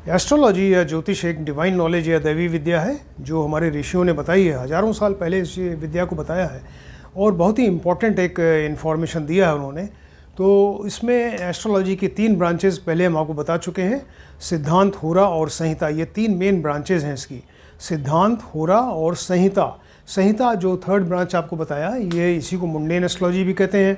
Astrology या ज्योतिष एक डिवाइन नॉलेज या दैवी विद्या है जो हमारे ऋषियों ने बताई है। हज़ारों साल पहले इस विद्या को बताया है और बहुत ही इम्पोर्टेंट एक इन्फॉर्मेशन दिया है उन्होंने। तो इसमें एस्ट्रोलॉजी की 3 ब्रांचेस पहले हम आपको बता चुके हैं, सिद्धांत, होरा और संहिता। ये 3 मेन ब्रांचेज हैं इसकी, सिद्धांत, होरा और संहिता। संहिता जो 3rd ब्रांच आपको बताया, ये इसी को मुंडेन एस्ट्रोलॉजी भी कहते हैं।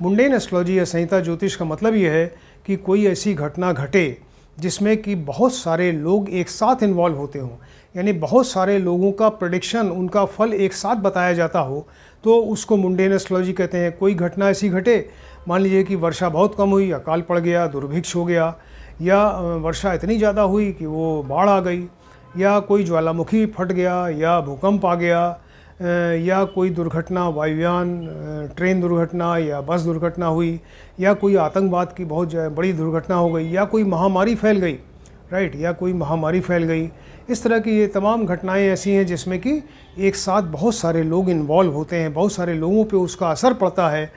मुंडेन एस्ट्रोलॉजी या संहिता ज्योतिष का मतलब ये है कि कोई ऐसी घटना घटे जिसमें कि बहुत सारे लोग एक साथ इन्वॉल्व होते हों, यानी बहुत सारे लोगों का प्रेडिक्शन, उनका फल एक साथ बताया जाता हो, तो उसको मुंडेन एस्ट्रोलॉजी कहते हैं। कोई घटना ऐसी घटे, मान लीजिए कि वर्षा बहुत कम हुई, अकाल पड़ गया, दुर्भिक्ष हो गया, या वर्षा इतनी ज़्यादा हुई कि वो बाढ़ आ गई, या कोई ज्वालामुखी फट गया, या भूकंप आ गया, या कोई दुर्घटना, वायुयान, ट्रेन दुर्घटना या बस दुर्घटना हुई, या कोई आतंकवाद की बहुत बड़ी दुर्घटना हो गई, या कोई महामारी फैल गई, राइट, या कोई महामारी फैल गई। इस तरह की ये तमाम घटनाएं ऐसी हैं जिसमें कि एक साथ बहुत सारे लोग इन्वॉल्व होते हैं, बहुत सारे लोगों पे उसका असर पड़ता है।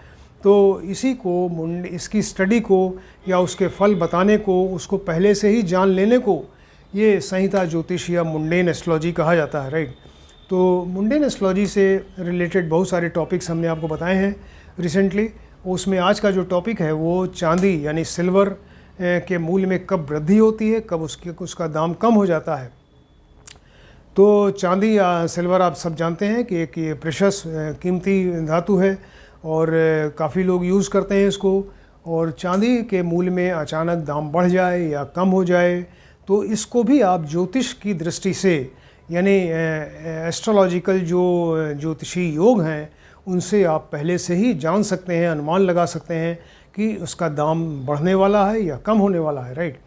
तो इसी को इसकी स्टडी को या उसके फल बताने को, उसको पहले से ही जान लेने को ये संहिता ज्योतिष या मुंडेन एस्ट्रोलॉजी कहा जाता है, राइट। तो मुंडेन एस्ट्रोलॉजी से रिलेटेड बहुत सारे टॉपिक्स हमने आपको बताए हैं रिसेंटली। उसमें आज का जो टॉपिक है वो चांदी यानी सिल्वर के मूल्य में कब वृद्धि होती है, कब उसका दाम कम हो जाता है। तो चांदी या सिल्वर आप सब जानते हैं कि एक ये प्रेशस कीमती धातु है और काफ़ी लोग यूज़ करते हैं इसको। और चांदी के मूल्य में अचानक दाम बढ़ जाए या कम हो जाए तो इसको भी आप ज्योतिष की दृष्टि से, यानी एस्ट्रोलॉजिकल जो ज्योतिषी योग हैं उनसे आप पहले से ही जान सकते हैं, अनुमान लगा सकते हैं कि उसका दाम बढ़ने वाला है या कम होने वाला है, राइट।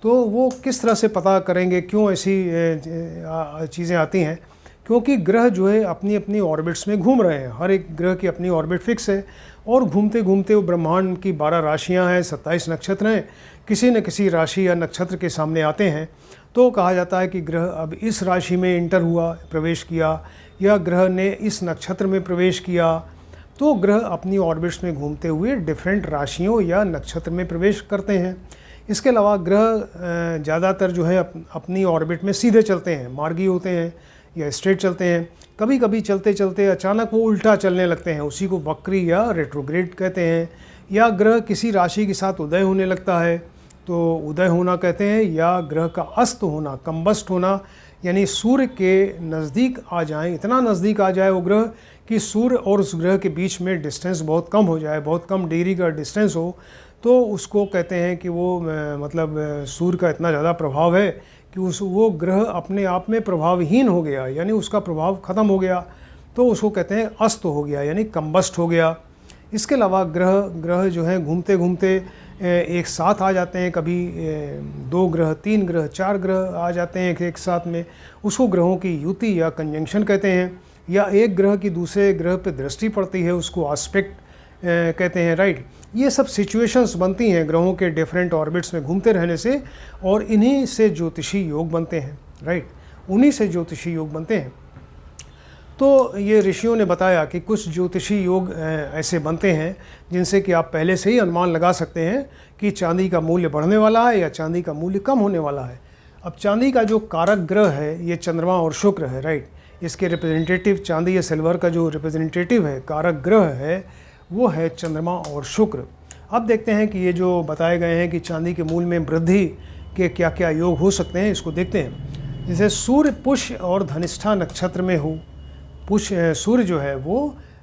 तो वो किस तरह से पता करेंगे, क्यों ऐसी चीज़ें आती हैं? क्योंकि ग्रह जो है अपनी अपनी ऑर्बिट्स में घूम रहे हैं। हर एक ग्रह की अपनी ऑर्बिट फिक्स है और घूमते घूमते वो ब्रह्मांड की 12 राशियाँ हैं, 27 नक्षत्र हैं, किसी न किसी राशि या नक्षत्र के सामने आते हैं। तो कहा जाता है कि ग्रह अब इस राशि में इंटर हुआ, प्रवेश किया, या ग्रह ने इस नक्षत्र में प्रवेश किया। तो ग्रह अपनी ऑर्बिट्स में घूमते हुए डिफरेंट राशियों या नक्षत्र में प्रवेश करते हैं। इसके अलावा ग्रह ज़्यादातर जो है अपनी ऑर्बिट में सीधे चलते हैं, मार्गी होते हैं या स्ट्रेट चलते हैं। कभी कभी चलते चलते अचानक वो उल्टा चलने लगते हैं, उसी को वक्री या रेट्रोग्रेड कहते हैं। या ग्रह किसी राशि के साथ उदय होने लगता है तो उदय होना कहते हैं, या ग्रह का अस्त होना, कंबस्ट होना, यानी सूर्य के नज़दीक आ जाए, इतना नज़दीक आ जाए वो ग्रह कि सूर्य और उस ग्रह के बीच में डिस्टेंस बहुत कम हो जाए, बहुत कम डिग्री का डिस्टेंस हो, तो उसको कहते हैं कि वो मतलब सूर्य का इतना ज़्यादा प्रभाव है कि वो ग्रह अपने आप में प्रभावहीन हो गया, यानी उसका प्रभाव ख़त्म हो गया, तो उसको कहते हैं अस्त हो गया, यानी कंबस्ट हो गया। इसके अलावा ग्रह जो हैं घूमते घूमते एक साथ आ जाते हैं, कभी 2 ग्रह, 3 ग्रह, 4 ग्रह आ जाते हैं एक साथ में, उसको ग्रहों की युति या कंजंक्शन कहते हैं। या एक ग्रह की दूसरे ग्रह पर दृष्टि पड़ती है, उसको एस्पेक्ट कहते हैं, राइट। ये सब सिचुएशंस बनती हैं ग्रहों के डिफरेंट ऑर्बिट्स में घूमते रहने से, और इन्हीं से ज्योतिषी योग बनते हैं, राइट, उन्हीं से ज्योतिषी योग बनते हैं। तो ये ऋषियों ने बताया कि कुछ ज्योतिषी योग ऐसे बनते हैं जिनसे कि आप पहले से ही अनुमान लगा सकते हैं कि चांदी का मूल्य बढ़ने वाला है या चांदी का मूल्य कम होने वाला है। अब चांदी का जो कारक ग्रह है ये चंद्रमा और शुक्र है, राइट। इसके रिप्रेजेंटेटिव, चांदी या सिल्वर का जो रिप्रेजेंटेटिव है, कारक ग्रह है, वो है चंद्रमा और शुक्र। अब देखते हैं कि ये जो बताए गए हैं कि चांदी के मूल्य में वृद्धि के क्या क्या योग हो सकते हैं, इसको देखते हैं। जैसे सूर्य पुष्य और धनिष्ठा नक्षत्र में हो, सूर्य जो है वो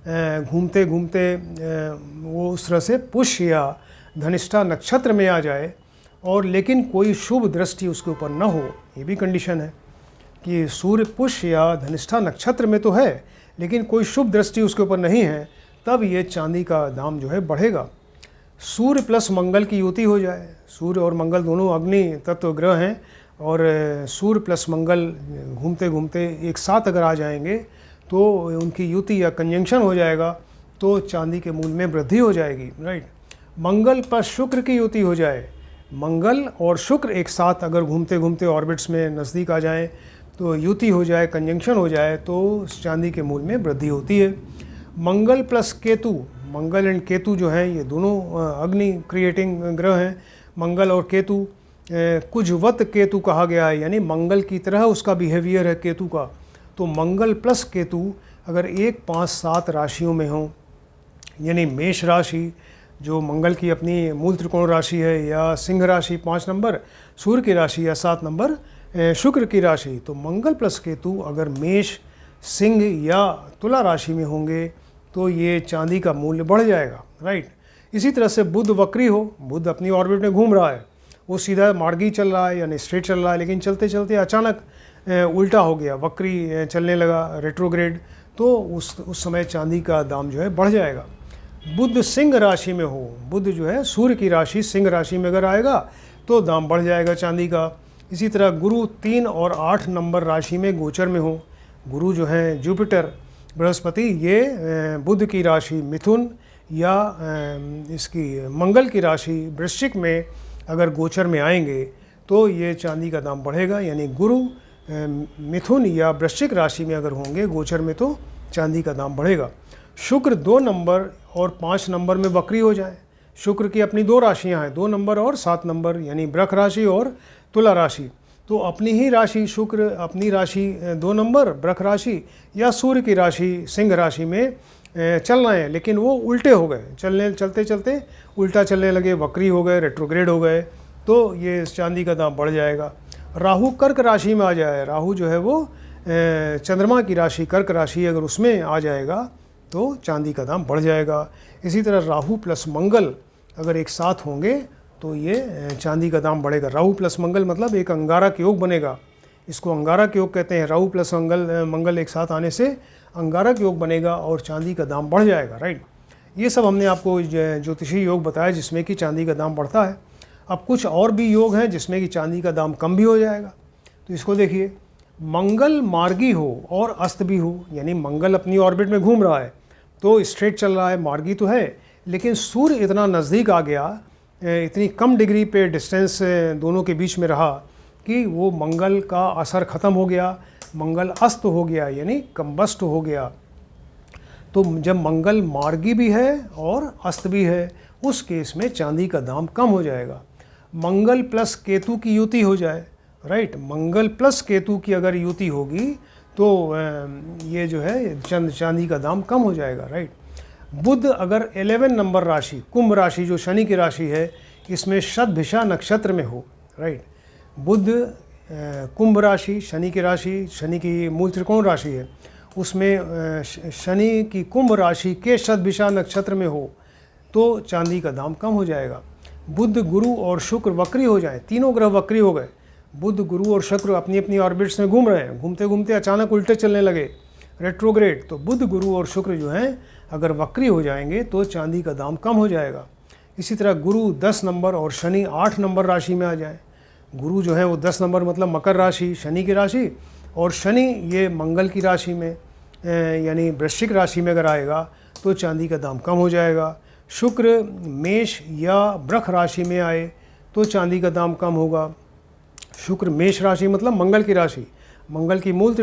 घूमते घूमते वो उस तरह से पुष्य या धनिष्ठा नक्षत्र में आ जाए, और लेकिन कोई शुभ दृष्टि उसके ऊपर न हो, ये भी कंडीशन है कि सूर्य पुष्य या धनिष्ठा नक्षत्र में तो है लेकिन कोई शुभ दृष्टि उसके ऊपर नहीं है, तब ये चांदी का दाम जो है बढ़ेगा। सूर्य प्लस मंगल की युति हो जाए, सूर्य और मंगल दोनों अग्नि तत्व ग्रह हैं, और सूर्य प्लस मंगल घूमते घूमते एक साथ अगर आ जाएंगे तो उनकी युति या कंजंक्शन हो जाएगा, तो चांदी के मूल्य में वृद्धि हो जाएगी, राइट। मंगल पर शुक्र की युति हो जाए, मंगल और शुक्र एक साथ अगर घूमते घूमते ऑर्बिट्स में नज़दीक आ जाए, तो युति हो जाए, कंजंक्शन हो जाए, तो चांदी के मूल्य में वृद्धि होती है। मंगल प्लस केतु, मंगल एंड केतु जो हैं ये दोनों अग्नि क्रिएटिंग ग्रह हैं, मंगल और केतु, कुजवत केतु कहा गया है, यानी मंगल की तरह उसका बिहेवियर है केतु का। तो मंगल प्लस केतु अगर 1, 5, 7 राशियों में हो, यानी मेष राशि जो मंगल की अपनी मूल त्रिकोण राशि है, या सिंह राशि 5 नंबर सूर्य की राशि, या 7 नंबर शुक्र की राशि, तो मंगल प्लस केतु अगर मेष, सिंह या तुला राशि में होंगे तो ये चांदी का मूल्य बढ़ जाएगा, राइट। इसी तरह से बुध वक्री हो, बुध अपनी ऑर्बिट में घूम रहा है, वो सीधा मार्गी चल रहा है यानी स्ट्रेट चल रहा है, लेकिन चलते चलते अचानक उल्टा हो गया, वक्री चलने लगा, रेट्रोग्रेड, तो उस समय चांदी का दाम जो है बढ़ जाएगा। बुध सिंह राशि में हो, बुध जो है सूर्य की राशि सिंह राशि में अगर आएगा तो दाम बढ़ जाएगा चांदी का। इसी तरह गुरु 3 और 8 नंबर राशि में गोचर में हो, गुरु जो है जुपिटर बृहस्पति, ये बुध की राशि मिथुन या इसकी मंगल की राशि वृश्चिक में अगर गोचर में आएंगे तो ये चांदी का दाम बढ़ेगा, यानी गुरु मिथुन या वृश्चिक राशि में अगर होंगे गोचर में तो चांदी का दाम बढ़ेगा। शुक्र 2 नंबर और 5 नंबर में वक्री हो जाए, शुक्र की अपनी 2 राशियां हैं, 2 नंबर और 7 नंबर, यानी वृष राशि और तुला राशि, तो अपनी ही राशि शुक्र अपनी राशि 2 नंबर वृष राशि या सूर्य की राशि सिंह राशि में चल रहे हैं, लेकिन वो उल्टे हो गए, चलते चलते उल्टा चलने लगे, वक्री हो गए, रेट्रोग्रेड हो गए, तो ये चांदी का दाम बढ़ जाएगा। राहु कर्क राशि में आ जाए, राहु जो है वो चंद्रमा की राशि कर्क राशि अगर उसमें आ जाएगा तो चांदी का दाम बढ़ जाएगा। इसी तरह राहु प्लस मंगल अगर एक साथ होंगे तो ये चांदी का दाम बढ़ेगा। राहु प्लस मंगल मतलब एक अंगारक योग बनेगा, इसको अंगारक योग कहते हैं। राहु प्लस मंगल एक साथ आने से अंगारक योग बनेगा और चांदी का दाम बढ़ जाएगा, राइट। ये सब हमने आपको ज्योतिषी योग बताया जिसमें कि चांदी का दाम बढ़ता है। अब कुछ और भी योग हैं जिसमें कि चांदी का दाम कम भी हो जाएगा। तो इसको देखिए, मंगल मार्गी हो और अस्त भी हो, यानी मंगल अपनी ऑर्बिट में घूम रहा है तो स्ट्रेट चल रहा है, मार्गी तो है, लेकिन सूर्य इतना नज़दीक आ गया, इतनी कम डिग्री पे डिस्टेंस दोनों के बीच में रहा कि वो मंगल का असर ख़त्म हो गया, मंगल अस्त हो गया, यानी कंबस्ट हो गया। तो जब मंगल मार्गी भी है और अस्त भी है, उस केस में चांदी का दाम कम हो जाएगा। मंगल प्लस केतु की युति हो जाए, राइट, मंगल प्लस केतु की अगर युति होगी तो ये जो है चांदी का दाम कम हो जाएगा, राइट। बुध अगर 11 नंबर राशि कुंभ राशि जो शनि की राशि है इसमें शतभिषा नक्षत्र में हो, राइट, बुध कुंभ राशि शनि की राशि, शनि की मूल त्रिकोण राशि है, उसमें शनि की कुंभ राशि के शतभिषा नक्षत्र में हो तो चांदी का दाम कम हो जाएगा। बुध गुरु और शुक्र वक्री हो जाए, तीनों ग्रह वक्री हो गए, बुध गुरु और शुक्र अपनी अपनी ऑर्बिट्स में घूम रहे हैं, घूमते घूमते अचानक उल्टे चलने लगे, रेट्रोग्रेड, तो बुध गुरु और शुक्र जो हैं अगर वक्री हो जाएंगे तो चांदी का दाम कम हो जाएगा। इसी तरह गुरु 10 नंबर और शनि 8 नंबर राशि में आ जाए, गुरु जो है वो 10 नंबर मतलब मकर राशि शनि की राशि, और शनि ये मंगल की राशि में यानी वृश्चिक राशि में अगर आएगा तो चांदी का दाम कम हो जाएगा। शुक्र मेष या वृष राशि में आए तो चांदी का दाम कम होगा। शुक्र मेष राशि मतलब मंगल की राशि, मंगल की मूल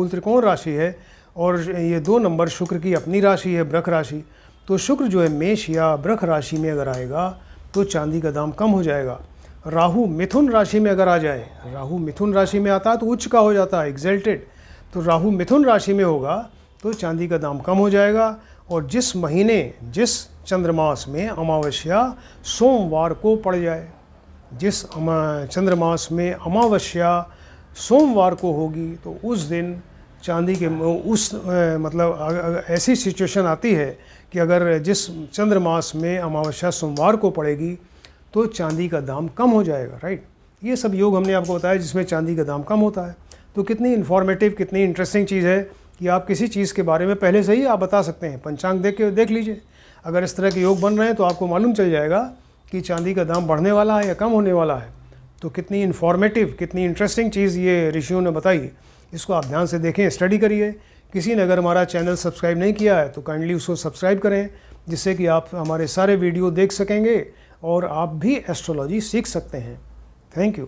त्रिकोण राशि है, और ये 2 नंबर शुक्र की अपनी राशि है वृष राशि, तो शुक्र जो है मेष या वृष राशि में अगर आएगा तो चांदी का दाम कम हो जाएगा। राहु मिथुन राशि में अगर आ जाए, राहु मिथुन राशि में आता है तो उच्च का हो जाता है, एग्जल्टेड, तो राहु मिथुन राशि में होगा तो चांदी का दाम कम हो जाएगा। और जिस महीने जिस चंद्रमास में अमावस्या सोमवार को पड़ जाए, जिस चंद्रमास में अमावस्या सोमवार को होगी तो उस दिन चांदी के मतलब ऐसी सिचुएशन आती है कि अगर जिस चंद्रमास में अमावस्या सोमवार को पड़ेगी तो चांदी का दाम कम हो जाएगा, राइट। ये सब योग हमने आपको बताया जिसमें चांदी का दाम कम होता है। तो कितनी इन्फॉर्मेटिव कितनी इंटरेस्टिंग चीज़ है कि आप किसी चीज़ के बारे में पहले से ही आप बता सकते हैं, पंचांग देख लीजिए, अगर इस तरह के योग बन रहे हैं तो आपको मालूम चल जाएगा कि चांदी का दाम बढ़ने वाला है या कम होने वाला है। तो कितनी इन्फॉर्मेटिव कितनी इंटरेस्टिंग चीज़ ये ऋषियों ने बताई, इसको आप ध्यान से देखें, स्टडी करिए। किसी ने अगर हमारा चैनल सब्सक्राइब नहीं किया है तो काइंडली उसको सब्सक्राइब करें, जिससे कि आप हमारे सारे वीडियो देख सकेंगे और आप भी एस्ट्रोलॉजी सीख सकते हैं। Thank you.